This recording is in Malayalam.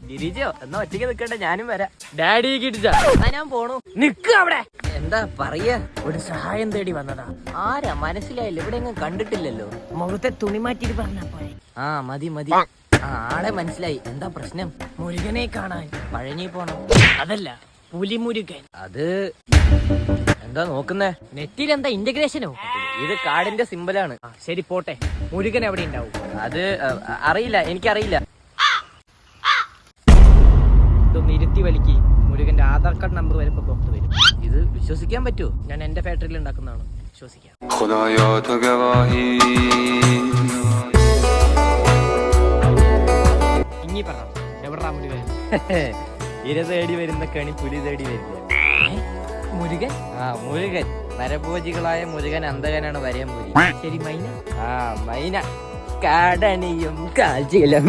ഗിരിജോ എന്നാ ഒറ്റയ്ക്ക് നിക്കട്ടെ, ഞാനും വരാം. ഡാഡി ഗിരിജ ഞാൻ പോണു. നിക്ക് അവിടെ. എന്താ പറയാ? ഒരു സഹായം തേടി വന്നതാ. ആരാ മനസ്സിലായില്ല, ഇവിടെ എങ്ങും കണ്ടിട്ടില്ലല്ലോ. മുഖത്തെ തുണി മാറ്റിട്ട് പറഞ്ഞ പോലെ. ആ മതി മതി. ആ ആളെ മനസ്സിലായി. എന്താ പ്രശ്നം? മുരുകനെ കാണാൻ പഴഞ്ഞി പോണം. അതല്ല, പുലിമുരുകൻ. അത് എന്താ നോക്കുന്നേ? നെറ്റിലെന്താ ഇന്റഗ്രേഷനോ? ഇത് കാടിന്റെ സിമ്പലാണ്. ശരി പോട്ടെ, മുരുകൻ എവിടെ ഉണ്ടാവും? അത് അറിയില്ല, എനിക്കറിയില്ല. ഇതൊന്ന് ഇരുത്തി വലിക്ക്. മുരുകന്റെ ആധാർ കാർഡ് നമ്പർ വരെ പുറത്ത് വരും. ഇത് വിശ്വസിക്കാൻ പറ്റുമോ? ഞാൻ എന്റെ ഫാക്ടറിയിൽ ഉണ്ടാക്കുന്നതാണ്, വിശ്വസിക്കാം. ഇനി പറ, എവിടാ മുരുകൻ? ഇര തേടി വരുന്ന കണി പുലി തേടി വരില്ല. മുരുകൻ? ആ മുരുകൻ. നരഭോജികളായ മുരുകൻ അന്തകനാണ് വരയം പുലി. ശരി മൈന? ആ മൈന. കാടണിയും കാൽച്ചിലും